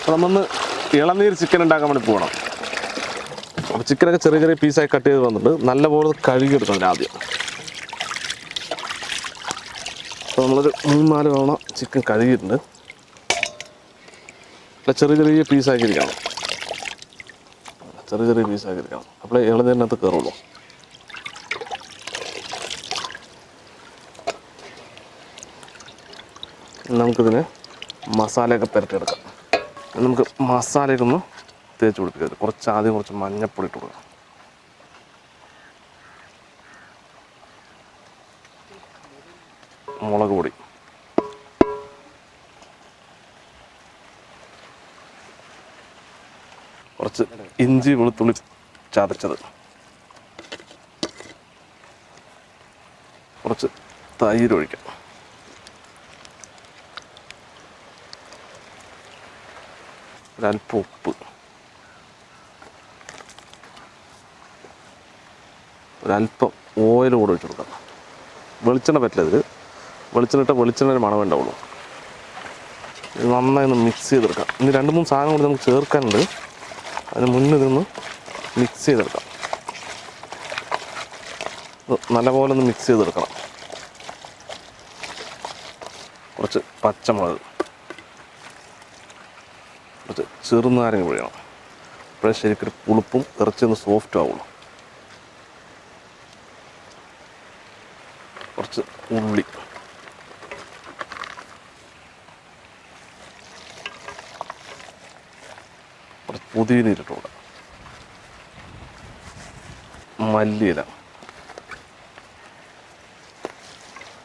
അപ്പോൾ നമ്മൊന്ന് ഇളനീർ ചിക്കൻ ഉണ്ടാക്കാൻ വേണ്ടി പോകണം. അപ്പോൾ ചിക്കനൊക്കെ ചെറിയ ചെറിയ പീസായി കട്ട് ചെയ്ത് വന്നിട്ട് നല്ലപോലെ കഴുകിയെടുക്കണം ആദ്യം. അപ്പോൾ നമ്മളൊരു 3-4 തവണ ചിക്കൻ കഴുകിയിട്ടുണ്ട്. അപ്പോൾ ചെറിയ ചെറിയ പീസാക്കിയിരിക്കണം, ചെറിയ ചെറിയ പീസാക്കിയിരിക്കണം. അപ്പോൾ ഇളനീരിനകത്ത് കയറുള്ളൂ. നമുക്കിതിന് മസാലയൊക്കെ പുരട്ടിയെടുക്കാം. നമുക്ക് മസാലയൊക്കെ ഒന്ന് തേച്ച് പിടിപ്പിക്കാം. ആദ്യം കുറച്ച് മഞ്ഞൾപ്പൊടി ഇട്ട് കൊടുക്കാം. മുളക് പൊടി, കുറച്ച് ഇഞ്ചി വെളുത്തുള്ളി ചതച്ചത്, കുറച്ച് തൈര് ഒഴിക്കാം, ഒരല്പം ഉപ്പ്, ഒരല്പം ഓയിൽ കൂടെ ഒഴിച്ച് കൊടുക്കാം. വെളിച്ചെണ്ണ പറ്റില്ല, ഇതിൽ വെളിച്ചെണ്ണ മണം ഉണ്ടാവുള്ളൂ. ഇത് നന്നായി ഒന്ന് മിക്സ് ചെയ്തെടുക്കാം. ഇനി 2-3 സാധനം കൂടി നമുക്ക് ചേർക്കാനുണ്ട്. അതിന് മുന്നേ ഇതൊന്ന് മിക്സ് ചെയ്തെടുക്കാം. നല്ലപോലെ ഒന്ന് മിക്സ് ചെയ്തെടുക്കണം. കുറച്ച് പച്ചമുളക്, കുറച്ച് ചെറുനാരങ്ങ പിഴിയണം. അപ്പോഴേ ശരിക്കൊരു പുളിപ്പും ഇറച്ചിയൊന്ന് സോഫ്റ്റും ആവുള്ളൂ. കുറച്ച് ഉള്ളി, കുറച്ച് പുതിന ഇട്ടിട്ടുണ്ട്, മല്ലിയില.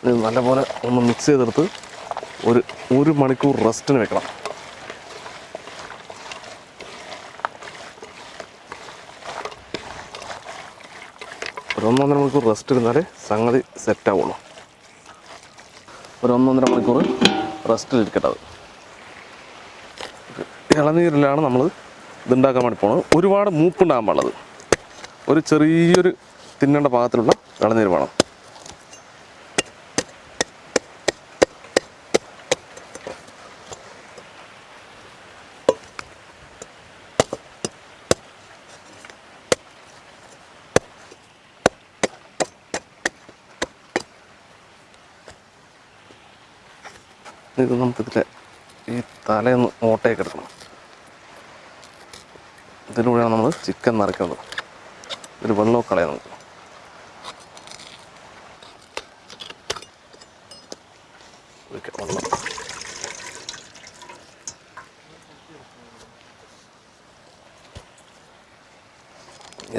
ഇത് നല്ലപോലെ ഒന്ന് മിക്സ് ചെയ്തെടുത്ത് ഒരു 1 മണിക്കൂർ റെസ്റ്റിന് വെക്കണം. ഒരു 1-1.5 മണിക്കൂർ റെസ്റ്റ് ഇരുന്നാലേ സംഗതി സെറ്റാവുള്ളൂ. ഒരു 1-1.5 മണിക്കൂർ റെസ്റ്റിലിരിക്കട്ടെ. അത് ഇളനീരിലാണ് നമ്മൾ ഇതുണ്ടാക്കാൻ വേണ്ടി പോകുന്നത്. ഒരുപാട് മൂപ്പുണ്ടാകാൻ പാടുള്ളത്, ഒരു ചെറിയൊരു തിന്നേണ്ട പാകത്തിലുള്ള ഇളനീര് വേണം. ഇത് നമുക്കിതിലെ ഈ തലയൊന്ന് ഓട്ടയൊക്കെ എടുക്കണം. ഇതിലൂടെയാണ് നമ്മൾ ചിക്കൻ നിറയ്ക്കുന്നത്. ഇതിൽ വെള്ളമൊക്കെ കളയാം നമുക്ക്. വെള്ളം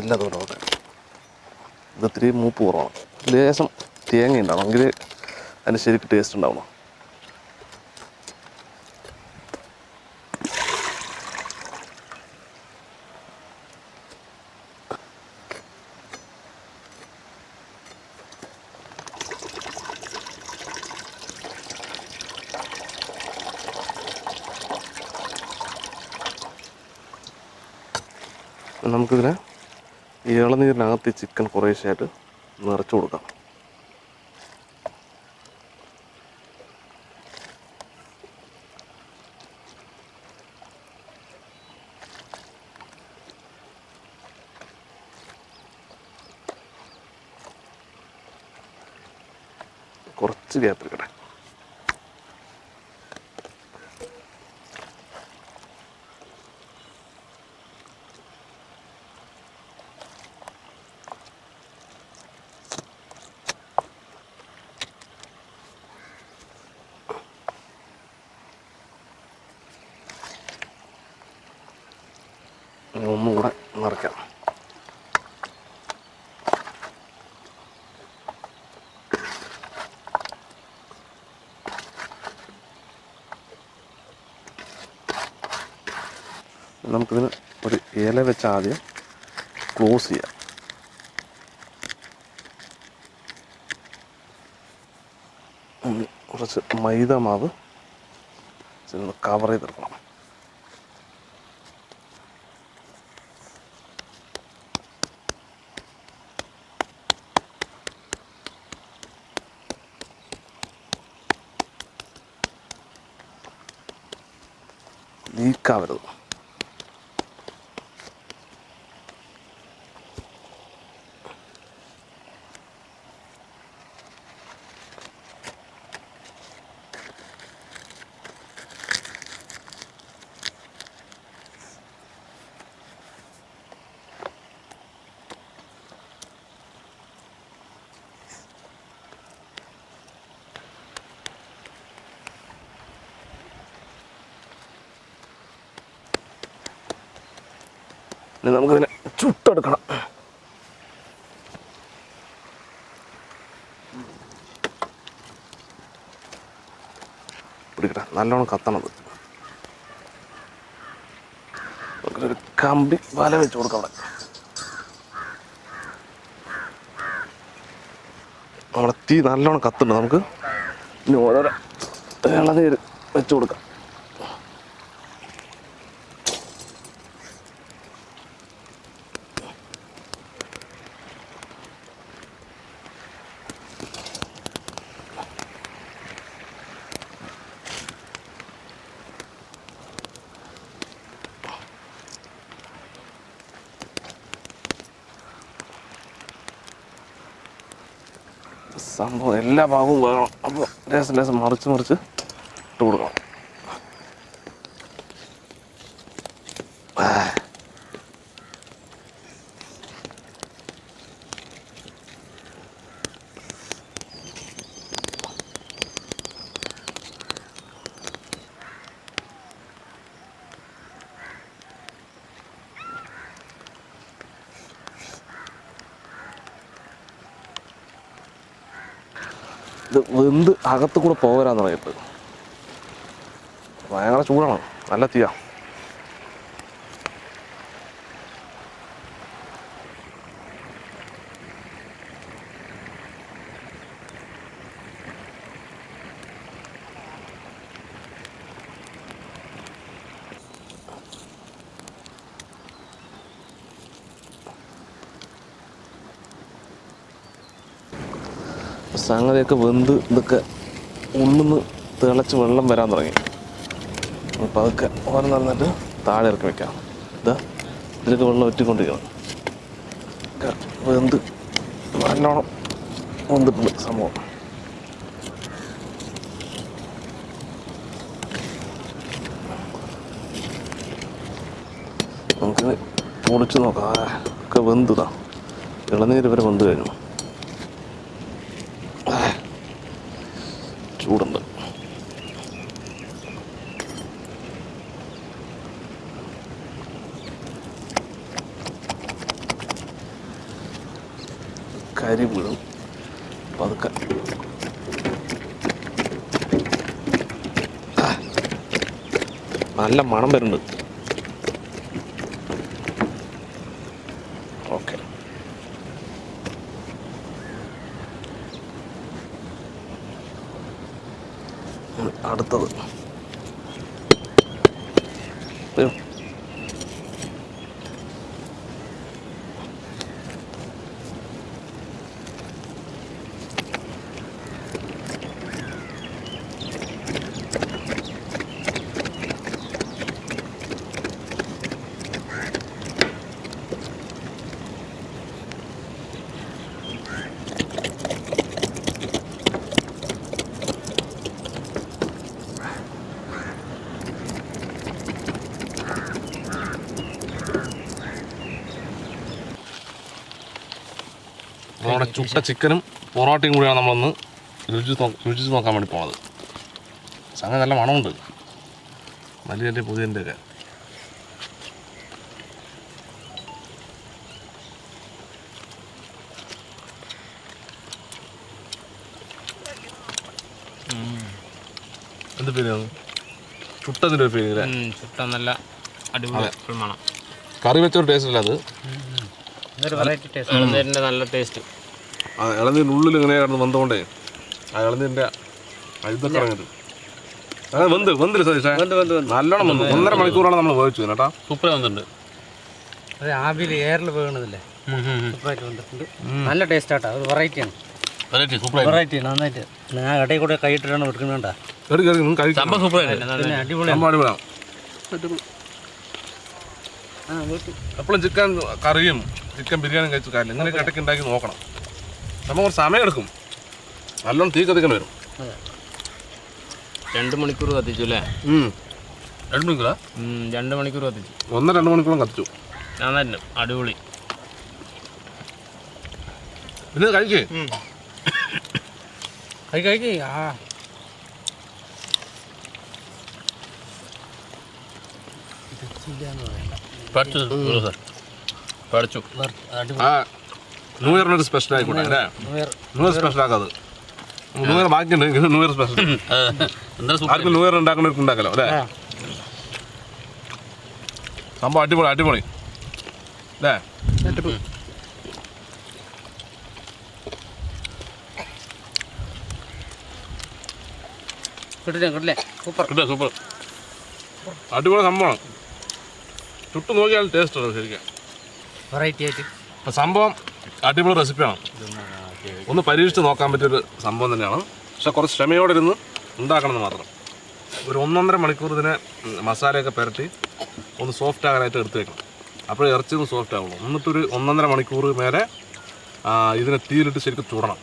എല്ലാ ദൂരമൊക്കെ. ഇത് ഇത്തിരി മൂപ്പ് കുറവാണ്. ലേശം തേങ്ങ ഉണ്ടാവണം, എങ്കിൽ അതിന് ശരിക്കും ടേസ്റ്റ് ഉണ്ടാവണം. നമുക്കിതിനെ ഇളനീരിനകത്ത് ഈ ചിക്കൻ കുറേശ്ശെയായിട്ട് നിറച്ച് കൊടുക്കാം. കുറച്ച് ഗ്യാപ്പ് എടുക്കട്ടെ. ഒന്നുകൂടെ നിറയ്ക്കാം. നമുക്കിതിന് ഒരു ഇല വെച്ച് ആദ്യം ക്ലോസ് ചെയ്യാം. കുറച്ച് മൈദ മാവ് കവർ ചെയ്തെടുക്കണം. ഈ ലീക്കാവരുത്. ഇനി നമുക്കിതിനെ ചുട്ടെടുക്കണം. പിടിക്കട്ടെ, നല്ലോണം കത്തണത്. നമുക്കൊരു കമ്പി വല വെച്ച് കൊടുക്കാം. അവിടെ നമ്മുടെ തീ നല്ലോണം കത്തുണ്ട്. നമുക്ക് ഇനി ഓരോരോ ഇളനീര് വെച്ച് കൊടുക്കാം. സംഭവം എല്ലാ ഭാഗവും വേണം. അപ്പോൾ ലേശം ലേശം മറിച്ച് മറിച്ച് ഇട്ട് കൊടുക്കണം. ഇത് വെന്ത് അകത്ത് കൂടെ പോകരാന്ന് പറഞ്ഞിട്ട് ഭയങ്കര ചൂടാണ്, നല്ല തീയാ. സംഗതിയൊക്കെ വെന്ത് ഇതൊക്കെ ഉള്ളിന്ന് തിളച്ച് വെള്ളം വരാൻ തുടങ്ങി. അപ്പോൾ അതൊക്കെ ഓരം നടന്നിട്ട് താഴെ ഇറക്കി വെക്കാം. ഇതാ ഇതിലൊക്കെ വെള്ളം ഒറ്റിക്കൊണ്ടിരിക്കണം. വെന്ത് നല്ലോണം വെന്തിട്ടുണ്ട് സംഭവം. നമുക്കിത് പൊളിച്ച് നോക്കാം. ഒക്കെ വെന്തുതാ, ഇളനീര് വരെ വെന്ത് കഴിഞ്ഞു. ചൂടുണ്ട്. കരി വീഴും പതുക്കെ. നല്ല മണം വരുന്നുണ്ട്. ഓക്കെ, അടുത്തത് നമ്മുടെ ചുട്ട ചിക്കനും പൊറോട്ടയും കൂടിയാണ് നമ്മളൊന്ന് രുചിച്ച് നോക്കാൻ വേണ്ടി പോണത്. സംഗതി നല്ല മണമുണ്ട്, മല്ലിൻ്റെ പുതിയൻ്റെ ഒക്കെ. എന്ത് പേരാണ്? ചുട്ടതിൻ്റെ ഒരു പേര്. ചുട്ട നല്ല അടിപൊളി മണം. കറി വെച്ചൊരു ടേസ്റ്റ് അല്ല അത്, നല്ല ടേസ്റ്റ്. ആ ഇളനീരിൻ്റെ ഉള്ളിൽ ഇങ്ങനെ കിടന്ന് വന്നുകൊണ്ടേ ആ ഇളനീരിൻ്റെ ഇതൊക്കെ ഇറങ്ങിട്ട് അങ്ങനെ വെന്തില്ല സതീഷേ, നല്ലോണം വെന്തു. 1.5 മണിക്കൂറാണ് നമ്മൾ വേവിച്ചു കേട്ടാ. സൂപ്പർ വന്നിട്ടുണ്ട്. അത് ആവിയിൽ എയറിൽ വേണതല്ലേ, സൂപ്പറായിട്ട് വന്നിട്ടുണ്ട്. നല്ല ടേസ്റ്റ് ആട്ടാ, ഒരു വെറൈറ്റിയാണ്. വെറൈറ്റി നന്നായിട്ട്. ഞാൻ ഇടയിൽ കൂടെ കൈയിട്ടിട്ടാണ് എടുക്കുന്നുണ്ടാ. അടിപൊളിയാണ്. എപ്പോഴും ചിക്കൻ കറിയും ചിക്കൻ ബിരിയാണിയും കഴിച്ചു കാര്യമില്ല. ഇങ്ങനെയൊക്കെ ഇടയ്ക്ക് ഉണ്ടാക്കി നോക്കണം. നമ്മൾ കുറച്ച് സമയം എടുക്കും, നല്ലോണം തീ കത്തിക്കേണ്ടി വരും. 2 മണിക്കൂർ കത്തിച്ചു അല്ലേ? 2 മണിക്കൂറാ? 2 മണിക്കൂർ കത്തിച്ചു. 1-2 മണിക്കൂറും കത്തിച്ചു. നന്നായിരുന്നു, അടിപൊളി. പിന്നെ കഴിക്കേ കഴിക്ക്. പഠിച്ചു. ന്യൂ ഇയറിനൊരു സ്പെഷ്യൽ ആയിക്കോട്ടെ അല്ലേ? ന്യൂ ഇയർ സ്പെഷ്യൽ ആക്കാത്. ന്യൂ ഇയർ ബാക്കിയുണ്ട്, ന്യൂ ഇയർ സ്പെഷ്യൽ. ആർക്കും ന്യൂ ഇയർ ഉണ്ടാക്കുന്നവർക്ക് ഉണ്ടാക്കല്ലോ അല്ലേ? സംഭവം അടിപൊളി അടിപൊളി അല്ലേ? കിട്ടില്ലേ? സൂപ്പർ സൂപ്പർ അടിപൊളി സംഭവമാണ്. ചുട്ടു നോക്കിയാൽ ടേസ്റ്റ് ഉണ്ട് ശരിക്കും. വെറൈറ്റി ആയിട്ട് അപ്പം സംഭവം അടിപൊളി റെസിപ്പിയാണ്. ഒന്ന് പരീക്ഷിച്ച് നോക്കാൻ പറ്റിയൊരു സംഭവം തന്നെയാണ്. പക്ഷെ കുറച്ച് ക്ഷമയോടെ ഇരുന്ന് ഉണ്ടാക്കണമെന്ന് മാത്രം. ഒരു 1-1.5 മണിക്കൂർ ഇതിനെ മസാലയൊക്കെ പുരട്ടി ഒന്ന് സോഫ്റ്റ് ആകാനായിട്ട് എടുത്ത് വെക്കണം. അപ്പോൾ ഇറച്ചി ഒന്ന് സോഫ്റ്റ് ആവുള്ളൂ. എന്നിട്ടൊരു 1-1.5 മണിക്കൂർ മേലെ ഇതിനെ തീയിലിട്ട് ശരിക്കും ചുടണം.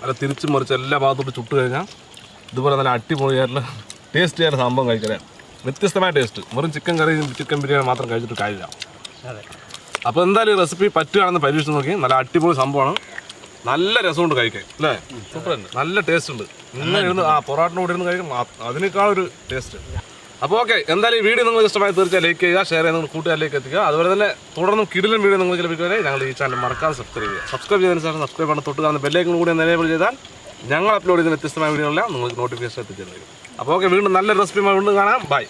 അല്ല തിരിച്ചും മറിച്ച് എല്ലാ ഭാഗത്തോട്ട് ചുട്ട് കഴിഞ്ഞാൽ ഇതുപോലെ നല്ല അടിപൊളിയായിട്ടുള്ള ടേസ്റ്റ് ചെയ്യാൻ സംഭവം കഴിക്കാൻ. വ്യത്യസ്തമായ ടേസ്റ്റ്. വെറും ചിക്കൻ കറി ചിക്കൻ ബിരിയാണി മാത്രം കഴിച്ചിട്ട് കാര്യമില്ല. അപ്പോൾ എന്തായാലും ഈ റെസിപ്പി പറ്റുകയാണെന്ന് പരീക്ഷിച്ച് നോക്കി. നല്ല അടിപൊളി സംഭവമാണ്. നല്ല രസമുണ്ട് കഴിക്കാൻ അല്ലേ? സൂപ്പർ ഉണ്ട്, നല്ല ടേസ്റ്റ് ഉണ്ട്. ഇങ്ങനെ ഇരുന്ന് പൊറോട്ടിന് കൂടെ ഇരുന്ന് കഴിക്കും, അതിനേക്കാളൊരു ടേസ്റ്റ്. അപ്പോൾ ഓക്കെ, എന്തായാലും ഈ വീഡിയോ നിങ്ങൾക്ക് ഇഷ്ടമായി തീർച്ചയായും ലൈക്ക് ചെയ്യുക, ഷെയർ ചെയ്യുക, നിങ്ങൾ കൂട്ടുകാരിലേക്ക് എത്തിക്കുക. അതുപോലെ തന്നെ തുടർന്നും കിടിലൻ വീഡിയോ നിങ്ങൾക്ക് ലഭിക്കുവരെ ഞങ്ങൾ ഈ ചാനൽ മറക്കാതെ സബ്സ്ക്രൈബ് ചെയ്യുക. സബ്സ്ക്രൈബ് ചെയ്തതിന് ശേഷം സബ്സ്ക്രൈബ് ചെയ്യണം, തൊട്ട് കാണുന്ന ബെല്ലൈക്കൺ കൂടി എനേബിൾ ചെയ്താൽ ഞങ്ങൾ അപ്ലോഡ് ചെയ്യുന്ന വ്യത്യസ്തമായ വീഡിയോകളെല്ലാം നിങ്ങൾക്ക് നോട്ടിഫിക്കേഷൻ എത്തിച്ചേരും. അപ്പോൾ ഓക്കെ, വീണ്ടും നല്ല റെസിപ്പി വീണ്ടും കാണാം. ബൈ.